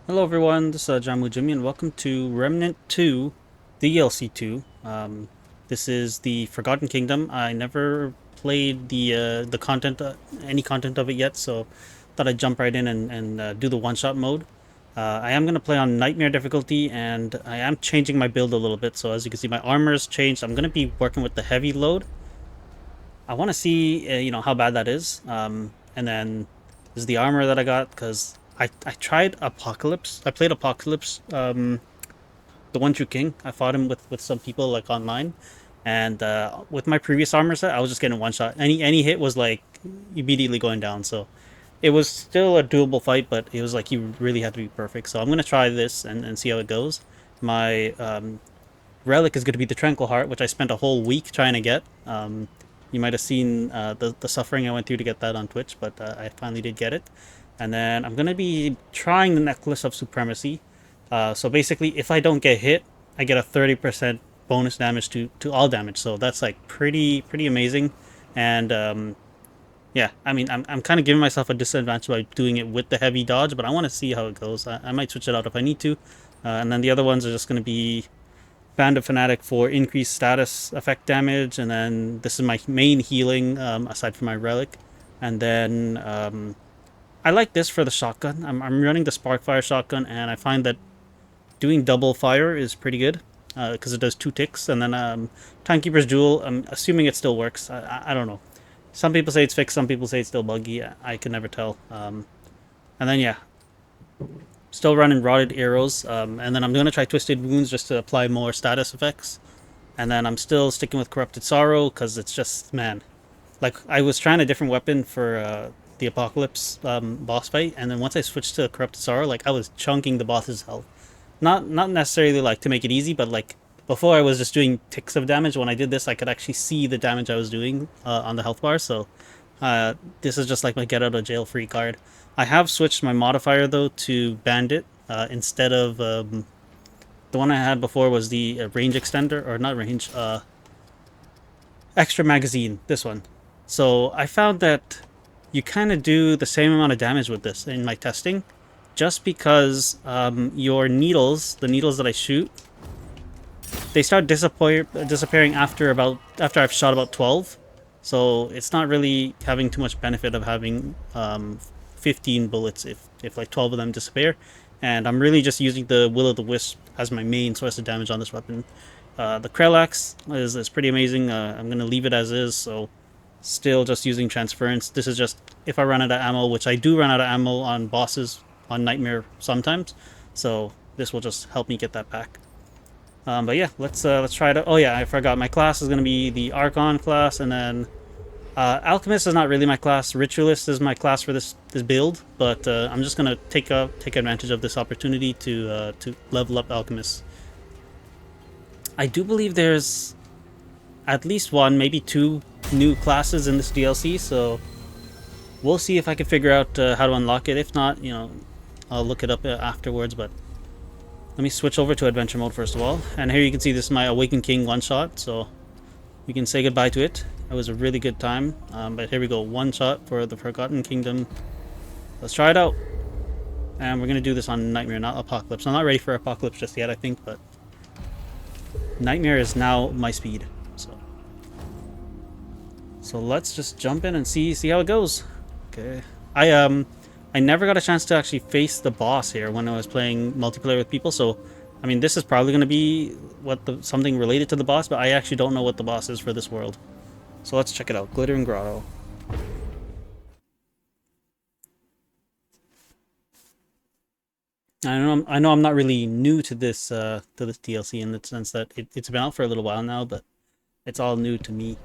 Hello everyone, this is Jamu Jimmy and welcome to Remnant 2 DLC 2. This is the Forgotten Kingdom. I never played the content, any content of it yet, so thought I'd jump right in and do the one-shot mode. I am going to play on Nightmare difficulty and I am changing my build a little bit, so as you can see my armor's changed. I'm going to be working with the heavy load. I want to see, how bad that is. And then this is the armor that I got because I tried Apocalypse. I played Apocalypse, the One True King. I fought him with some people like online, and with my previous armor set, I was just getting one shot. Any hit was like immediately going down. So it was still a doable fight, but it was like you really had to be perfect. So I'm gonna try this and see how it goes. My relic is going to be the Tranquil Heart, which I spent a whole week trying to get. You might have seen the suffering I went through to get that on Twitch, but I finally did get it. And then I'm going to be trying the Necklace of Supremacy. So basically, if I don't get hit, I get a 30% bonus damage to all damage. So that's like pretty amazing. And yeah, I mean, I'm kind of giving myself a disadvantage by doing it with the heavy dodge, but I want to see how it goes. I might switch it out if I need to. And then the other ones are just going to be Bandit Fanatic for increased status effect damage, and then this is my main healing aside from my relic. And then I like this for the shotgun. I'm running the Sparkfire shotgun, and I find that doing double fire is pretty good because it does 2 ticks. And then Timekeeper's Jewel, I'm assuming it still works. I don't know. Some people say it's fixed, some people say it's still buggy. I can never tell. And then yeah, still running Rotted Arrows, and then I'm going to try Twisted Wounds just to apply more status effects. And then I'm still sticking with Corrupted Sorrow because it's just, man. Like, I was trying a different weapon for the Apocalypse boss fight, and then once I switched to Corrupted Sorrow, like, I was chunking the boss's health. Not necessarily, like, to make it easy, but, like, before I was just doing ticks of damage. When I did this, I could actually see the damage I was doing on the health bar, so this is just like my get out of jail free card. I have switched my modifier though to Bandit instead of the one I had before was the range extender, or not range, extra magazine. This one. So I found that you kind of do the same amount of damage with this in my testing, just because your needles, the needles that I shoot, they start disappearing after I've shot about 12. So it's not really having too much benefit of having 15 bullets if like 12 of them disappear. And I'm really just using the Will o' the Wisp as my main source of damage on this weapon. The Krelax is pretty amazing. I'm going to leave it as is, so still just using Transference. This is just if I run out of ammo, which I do run out of ammo on bosses on Nightmare sometimes. So this will just help me get that back. But yeah, let's try it out. Oh yeah, I forgot. My class is going to be the Archon class, and then Alchemist is not really my class. Ritualist is my class for this build, but I'm just gonna take advantage of this opportunity to level up Alchemist. I do believe there's at least one, maybe two new classes in this DLC, so we'll see if I can figure out how to unlock it. If not, I'll look it up afterwards. But let me switch over to adventure mode first of all. And here you can see this is my Awakened King one shot, so we can say goodbye to it. It was a really good time, but here we go, one shot for the Forgotten Kingdom. Let's try it out. And we're going to do this on Nightmare, not Apocalypse. I'm not ready for Apocalypse just yet, I think, but Nightmare is now my speed. So let's just jump in and see how it goes. Okay. I never got a chance to actually face the boss here when I was playing multiplayer with people, so I mean this is probably going to be something related to the boss, but I actually don't know what the boss is for this world. So let's check it out. Glittering Grotto. I know I'm not really new to this DLC in the sense that it's been out for a little while now, but it's all new to me.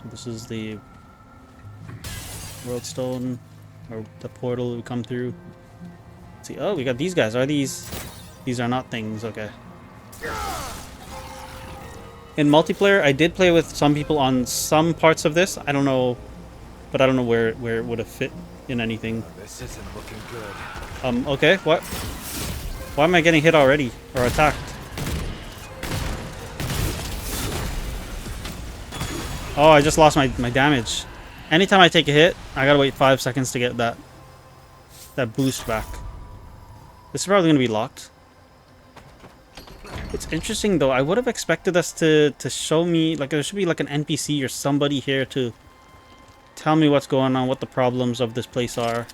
So this is the World Stone, or the portal we come through. Let's see, oh, we got these guys. Are these are not things, okay. In multiplayer, I did play with some people on some parts of this. I don't know, but I don't know where it would have fit in anything. This isn't looking good. Okay, what? Why am I getting hit already? Or attacked? Oh, I just lost my damage. Anytime I take a hit, I gotta wait 5 seconds to get that. that boost back. This is probably gonna be locked. It's interesting though. I would have expected us to show me, like, there should be like an NPC or somebody here to tell me what's going on, what the problems of this place are.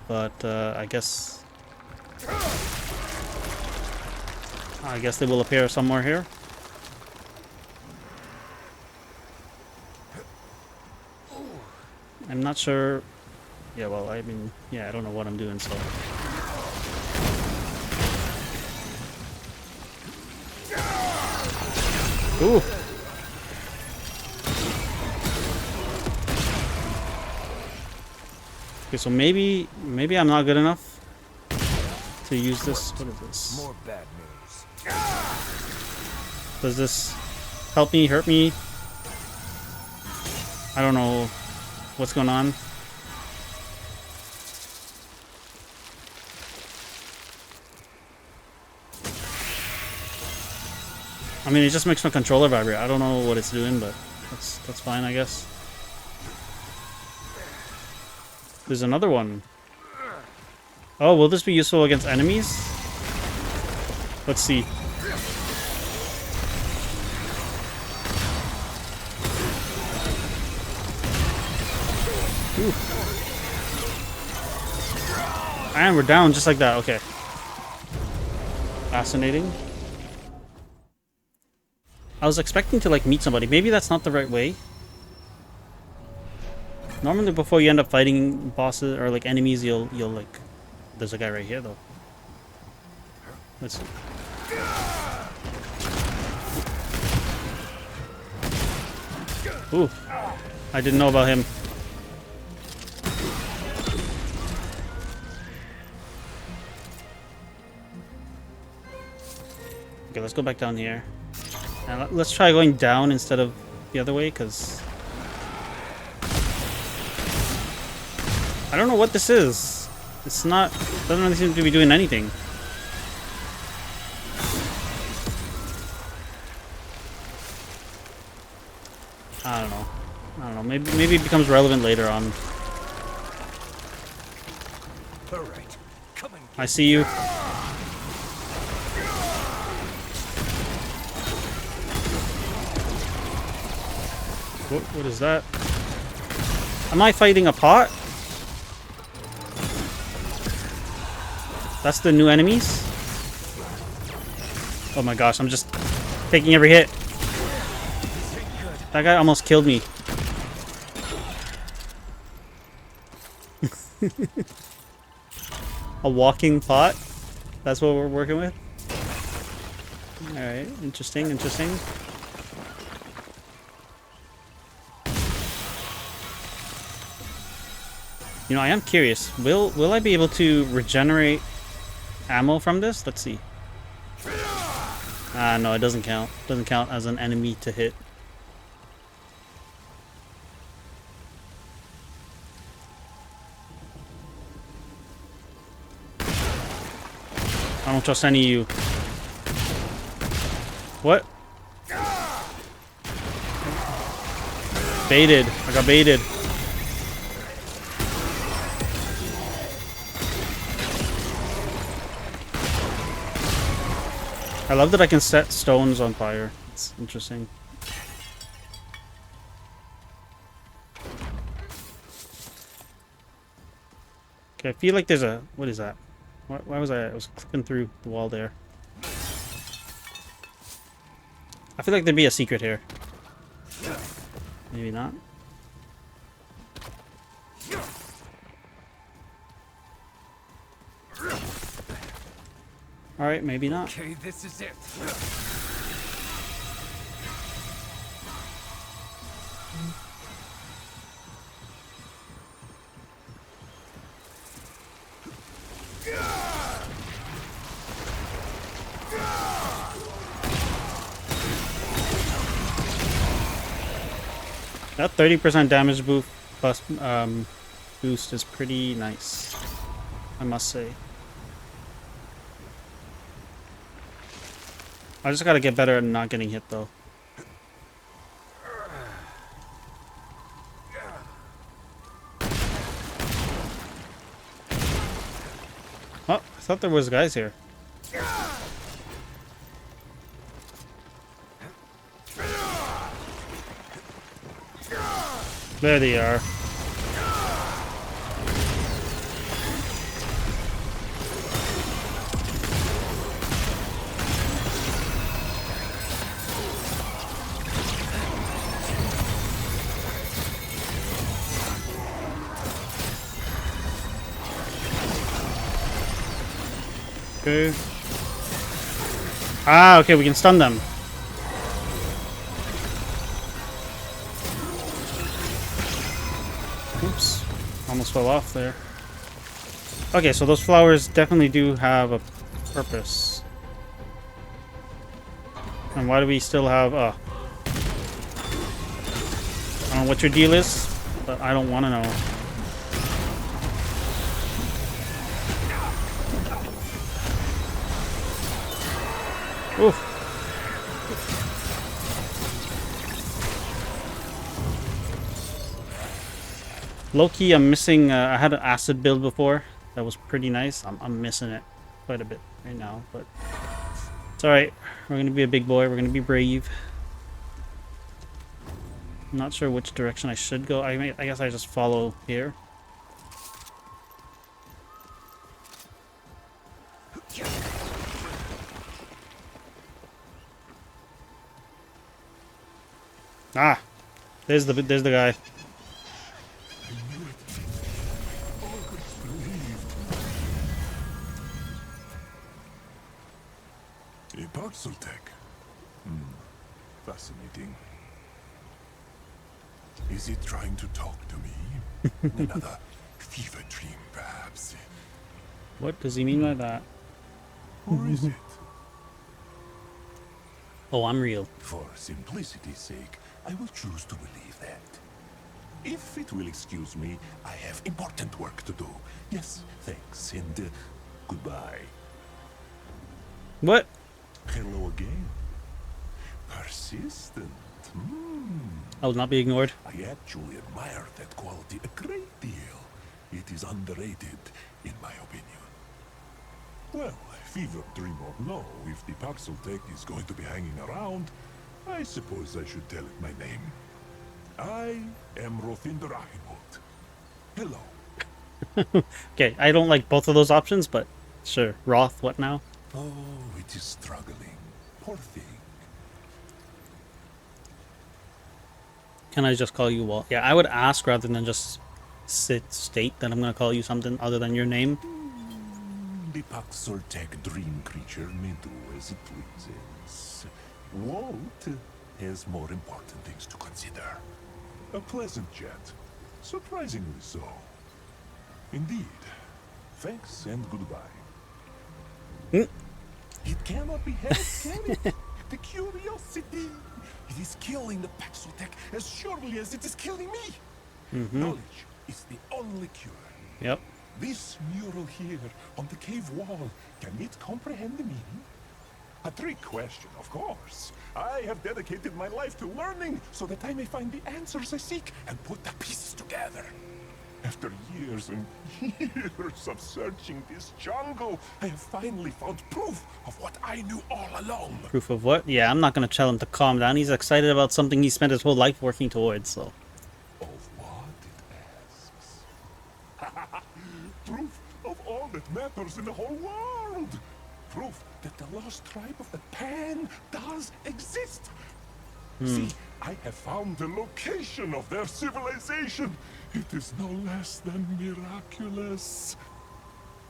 But I guess they will appear somewhere here. I'm not sure. Yeah, well, I mean, yeah, I don't know what I'm doing, so. Ooh. Okay, so maybe I'm not good enough to use this. What is this? More bad news. Does this help me, hurt me? I don't know what's going on. I mean, it just makes my controller vibrate. I don't know what it's doing, but that's fine, I guess. There's another one. Oh, will this be useful against enemies? Let's see. Ooh. And we're down just like that. Okay. Fascinating. I was expecting to like meet somebody. Maybe that's not the right way. Normally before you end up fighting bosses or like enemies, you'll like... There's a guy right here though. Let's see. Ooh. I didn't know about him. Okay, let's go back down here. And let's try going down instead of the other way, because I don't know what this is. It's not... doesn't really seem to be doing anything. I don't know. I don't know. Maybe it becomes relevant later on. All right. Come and I see you. What is that? Am I fighting a pot? That's the new enemies? Oh my gosh, I'm just taking every hit. That guy almost killed me. A walking pot? That's what we're working with? Alright, interesting, interesting. You know, I am curious. Will I be able to regenerate ammo from this? Let's see. Ah, no, it doesn't count. Doesn't count as an enemy to hit. I don't trust any of you. What? Baited. I got baited. I love that I can set stones on fire. It's interesting. Okay, I feel like there's a... What is that? Why was I was clicking through the wall there? I feel like there'd be a secret here. Maybe not. Alright, maybe not. Okay, this is it. That 30% damage boost is pretty nice, I must say. I just gotta get better at not getting hit though. Oh, I thought there was guys here. There they are. Okay. Ah, okay, we can stun them. Oops. Almost fell off there. Okay, so those flowers definitely do have a purpose. And why do we still have... I don't know what your deal is, but I don't want to know. Oof. Low-key, I'm missing... I had an acid build before. That was pretty nice. I'm missing it quite a bit right now, but... It's alright. We're going to be a big boy. We're going to be brave. I'm not sure which direction I should go. I guess I just follow here. Ah, there's the guy. A parcel tech. Fascinating. Is it trying to talk to me? Another fever dream, perhaps. What does he mean by that? Or is it? Oh, I'm real. For simplicity's sake, I will choose to believe that. If it will excuse me, I have important work to do. Yes, thanks, and goodbye. What? Hello again. Persistent. I will not be ignored. I actually admire that quality a great deal. It is underrated, in my opinion. Well, fever dream or no, if the Paxel Tech is going to be hanging around, I suppose I should tell it my name. I am Rothinder Achenwald. Hello. Okay, I don't like both of those options, but sure. Roth, what now? Oh, it is struggling. Poor thing. Can I just call you Walt? Yeah, I would ask rather than just state that I'm going to call you something other than your name. The Paxel Tech dream creature may do as it pleases. Walt has more important things to consider. A pleasant chat. Surprisingly so. Indeed. Thanks and goodbye. It cannot be helped, can it? The curiosity. It is killing the Paxel Tech as surely as it is killing me. Knowledge is the only cure. Yep. This mural here on the cave wall, can it comprehend the meaning? A trick question, of course. I have dedicated my life to learning so that I may find the answers I seek and put the pieces together. After years and years of searching this jungle, I have finally found proof of what I knew all along. Proof of what? Yeah, I'm not going to tell him to calm down. He's excited about something he spent his whole life working towards, so... Of what, it asks. Proof of all that matters in the whole world. Proof that the lost tribe of the Pan does exist. See, I have found the location of their civilization. It is no less than miraculous.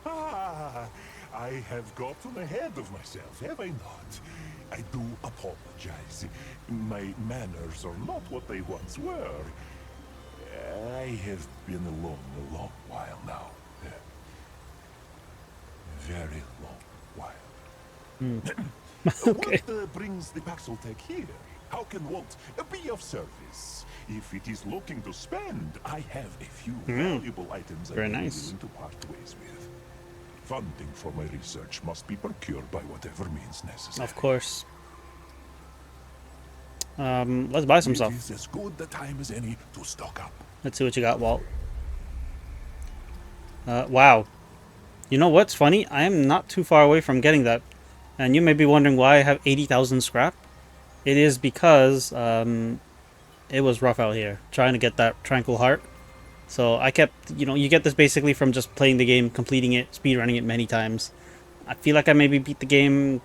Ah, I have gotten ahead of myself, have I not? I do apologize. My manners are not what they once were. I have been alone a long while now. Very long while. Okay. What brings the Paxel Tech here? How can Walt be of service? If it is looking to spend, I have a few valuable items I Very am nice. willing to part ways with. Funding for my research must be procured by whatever means necessary. Of course. Let's buy some It stuff. is as good a time as any to stock up. Let's see what you got, Walt. Wow. You know what's funny? I am not too far away from getting that. And you may be wondering why I have 80,000 scrap. It is because it was rough out here trying to get that Tranquil Heart. So I kept, you get this basically from just playing the game, completing it, speedrunning it many times. I feel like I maybe beat the game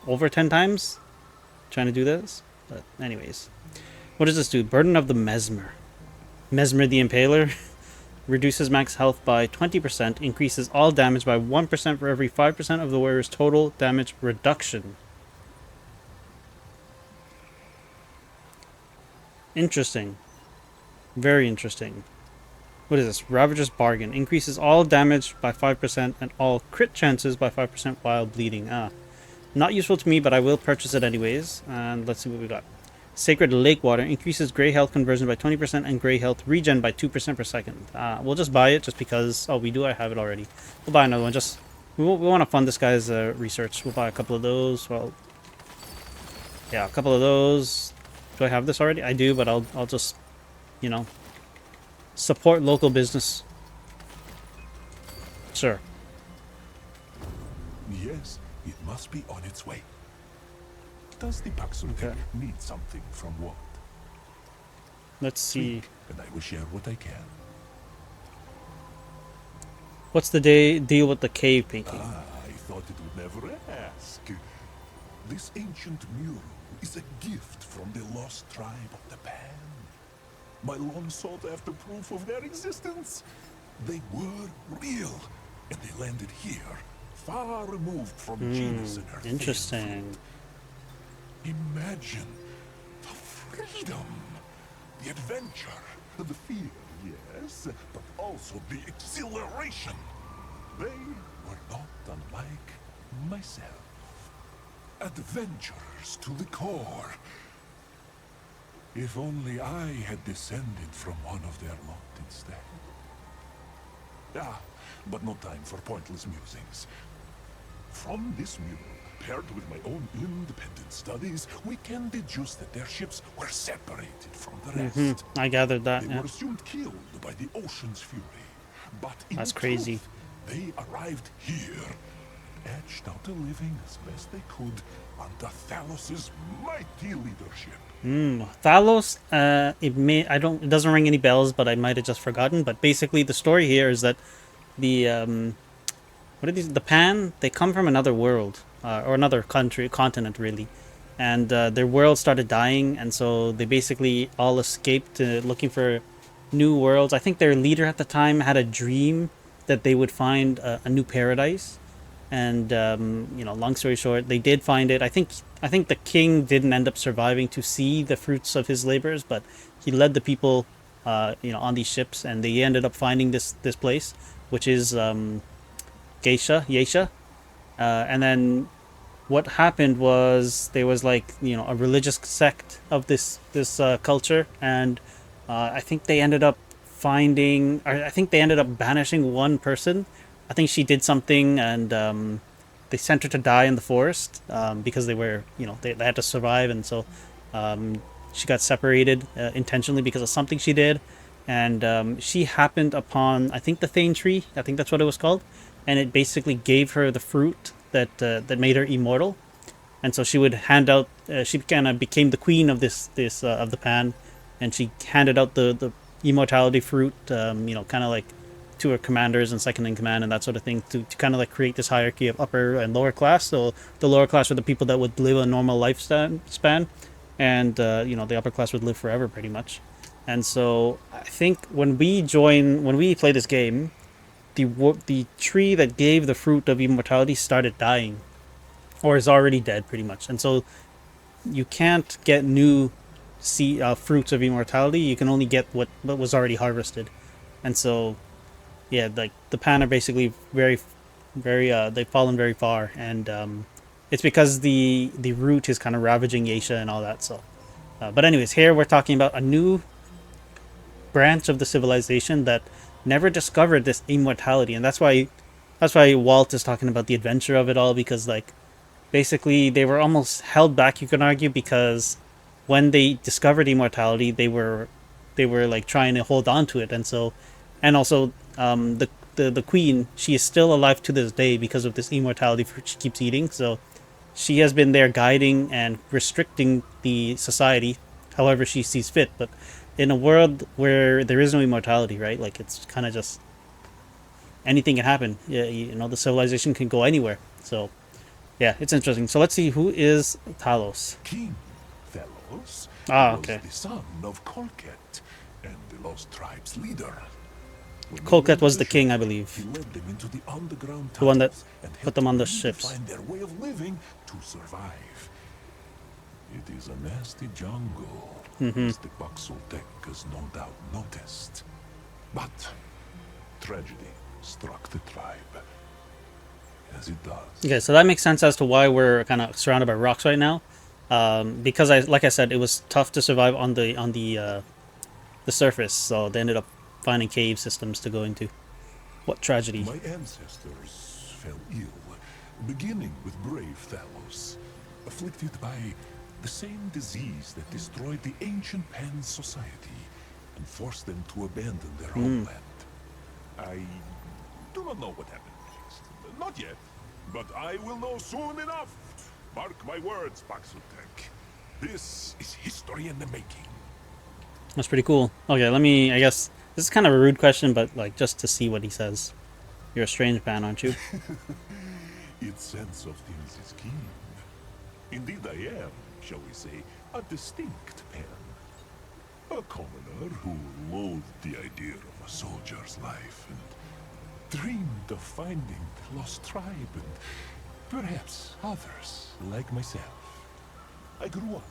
over 10 times trying to do this. But anyways, what does this do? Burden of the Mesmer. Mesmer the Impaler reduces max health by 20%, increases all damage by 1% for every 5% of the wearer's total damage reduction. Interesting. Very interesting. What is this? Ravager's Bargain. Increases all damage by 5% and all crit chances by 5% while bleeding. Not useful to me, but I will purchase it anyways. And let's see what we got. Sacred Lake Water. Increases Grey Health conversion by 20% and Grey Health regen by 2% per second. We'll just buy it just because... Oh, we do. I have it already. We'll buy another one. We want to fund this guy's research. We'll buy a couple of those. Well, yeah, a couple of those. Do I have this already? I do, but I'll just, you know, support local business. Sure. Yes, it must be on its way. Does the Paxotech Okay. need something from what? Let's see. And I will share what I can. What's the deal with the cave painting? I thought it would never ask. This ancient mural is a gift from the lost tribe of the Pan. My long sought after proof of their existence. They were real, and they landed here, far removed from Genus and her Interesting. faith. Imagine the freedom, the adventure, the fear, yes, but also the exhilaration. They were not unlike myself. Adventurers to the core. If only I had descended from one of their lot instead. But no time for pointless musings. From this mural, paired with my own independent studies, we can deduce that their ships were separated from the rest. I gathered that. They Yeah. were assumed killed by the ocean's fury. But in That's crazy. truth, they arrived here, etched out a living as best they could under Thalos's mighty leadership. Thalos. It doesn't ring any bells, but I might have just forgotten. But basically, the story here is that the what are these? The Pan. They come from another world or another continent, really, and their world started dying, and so they basically all escaped, looking for new worlds. I think their leader at the time had a dream that they would find a new paradise, and long story short, they did find it. I think the king didn't end up surviving to see the fruits of his labors, but he led the people, on these ships, and they ended up finding this place, which is Geisha. And then what happened was there was like a religious sect of this culture, and I think they ended up banishing one person. I think she did something, and they sent her to die in the forest because they were they had to survive, and so she got separated intentionally because of something she did, and she happened upon, I think, the Thane tree. I think that's what it was called, and it basically gave her the fruit that made her immortal, and so she would hand out. She kind of became the queen of this of the Pan, and she handed out the immortality fruit, kind of like to her commanders and second in command and that sort of thing, to kind of like create this hierarchy of upper and lower class. So the lower class were the people that would live a normal lifespan, and the upper class would live forever pretty much. And so I think when we play this game, the tree that gave the fruit of immortality started dying, or is already dead pretty much. And so you can't get new fruits of immortality. You can only get what was already harvested. And so yeah, like the Pan are basically very they've fallen very far, and it's because the root is kind of ravaging Geisha and all that. So but anyways, here we're talking about a new branch of the civilization that never discovered this immortality, and that's why Walt is talking about the adventure of it all, because like basically they were almost held back, you can argue, because when they discovered immortality, they were like trying to hold on to it, and so, and also the the queen, she is still alive to this day because of this immortality fruit she keeps eating. So she has been there guiding and restricting the society however she sees fit. But in a world where there is no immortality, right? Like it's kind of just anything can happen. Yeah, you know, the civilization can go anywhere. So yeah, it's interesting. So let's see, who is Talos. King Thelos Ah, was okay. the son of Colket and the Lost Tribe's leader. When they Colket left was the ship, king, I he believe. led them into the underground The one that tunnels and put helped them on the them to ships. find their way of living to survive. It is a nasty jungle, as the Baxultek has no doubt noticed. But tragedy struck the tribe, as it does. Okay, so that makes sense as to why we're kind of surrounded by rocks right now. Because like I said, it was tough to survive on the surface, so they ended up finding cave systems to go into. What tragedy! My ancestors fell ill, beginning with brave Thalos, afflicted by the same disease that destroyed the ancient Pan society and forced them to abandon their homeland. I do not know what happened next. Not yet, but I will know soon enough. Mark my words, Baxutek. This is history in the making. That's pretty cool. Okay, let me. I guess this is kind of a rude question, but like just to see what he says. You're a strange man, aren't you? Its sense of things is keen. Indeed I am, shall we say, a distinct Pan. A commoner who loathed the idea of a soldier's life and dreamed of finding the lost tribe and perhaps others like myself. I grew up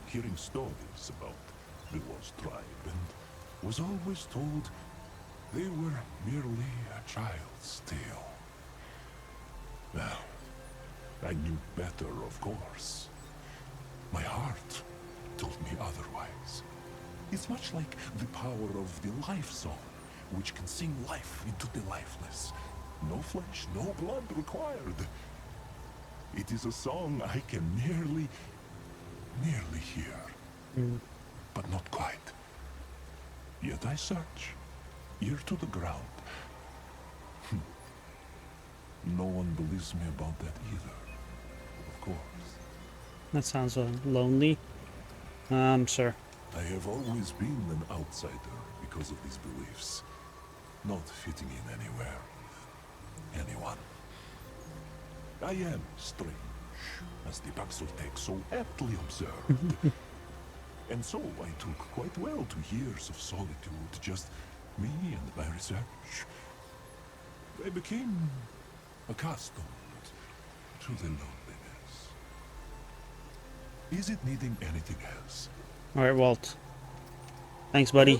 hearing stories about the lost tribe and was always told they were merely a child's tale. Now, I knew better, of course. My heart told me otherwise. It's much like the power of the life song, which can sing life into the lifeless. No flesh, no blood required. It is a song I can nearly hear. But not quite. Yet I search, ear to the ground. No one believes me about that either, of course. That sounds lonely. Sure. I have always been an outsider because of these beliefs, not fitting in anywhere with anyone. I am strange, as the Baxultek so aptly observed. And so I took quite well to years of solitude, just me and my research. I became accustomed to the loneliness. Is it needing anything else? All right, Walt. Thanks, buddy.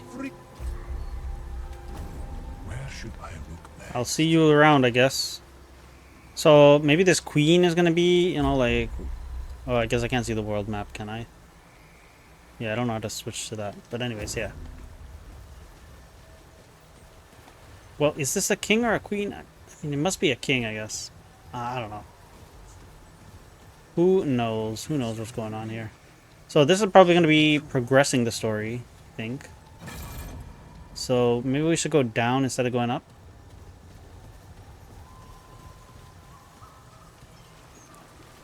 Where should I look next? I'll see you around, I guess. So maybe this queen is gonna be, you know, like. Oh, I guess I can't see the world map, can I? Yeah, I don't know how to switch to that. But anyways, yeah. Well, is this a king or a queen? I mean, it must be a king, I guess. I don't know. Who knows? Who knows what's going on here? So this is probably going to be progressing the story, I think. So maybe we should go down instead of going up.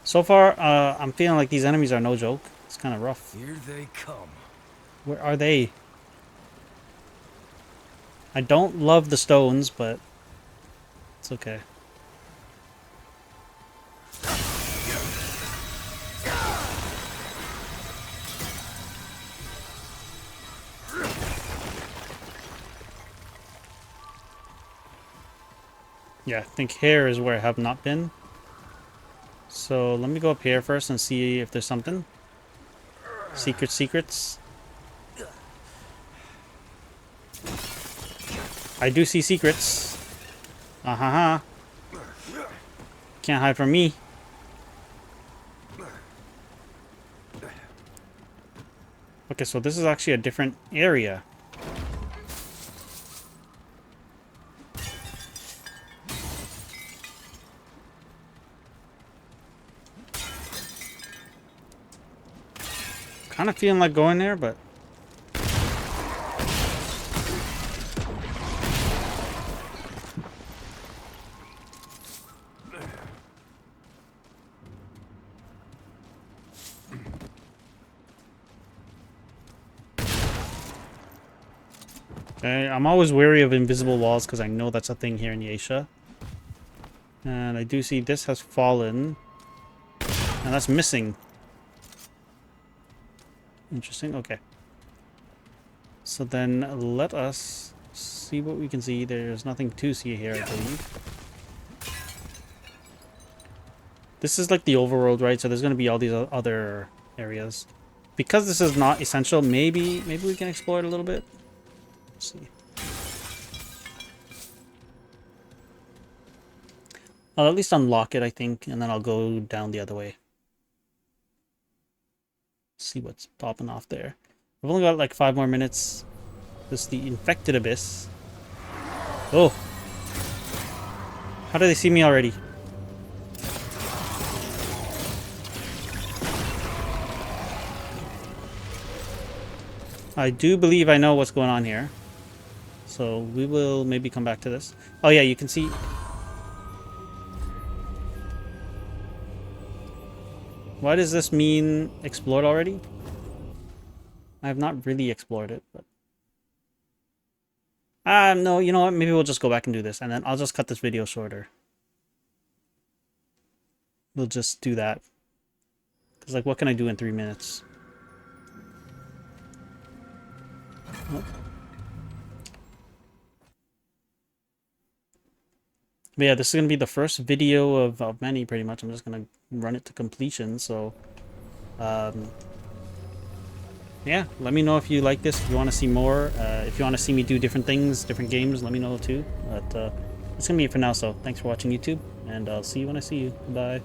So far, I'm feeling like these enemies are no joke. It's kind of rough. Here they come. Where are they? I don't love the stones, but it's okay. Yeah, I think here is where I have not been. So let me go up here first and see if there's something. Secrets. I do see secrets. Ah-ha-ha. Can't hide from me. Okay, so this is actually a different area. Kind of feeling like going there, but Okay, I'm always wary of invisible walls because I know that's a thing here in Asia. And I do see this has fallen. And that's missing. Interesting, okay. So then let us see what we can see. There's nothing to see here, I believe. This is like the overworld, right? So there's going to be all these other areas. Because this is not essential, maybe we can explore it a little bit. Let's see. I'll at least unlock it, I think, and then I'll go down the other way. See what's popping off there. I've only got like 5 more minutes. This is the infected abyss. Oh! How do they see me already? I do believe I know what's going on here. So we will maybe come back to this. Oh yeah, you can see... Why does this mean explored already? I have not really explored it, but... no, you know what? Maybe we'll just go back and do this, and then I'll just cut this video shorter. We'll just do that. Because, like, what can I do in 3 minutes? Oh. But yeah, this is going to be the first video of many, pretty much. I'm just going to run it to completion, so... yeah, let me know if you like this, if you want to see more. If you want to see me do different things, different games, let me know too. But that's going to be it for now, so thanks for watching YouTube, and I'll see you when I see you. Bye.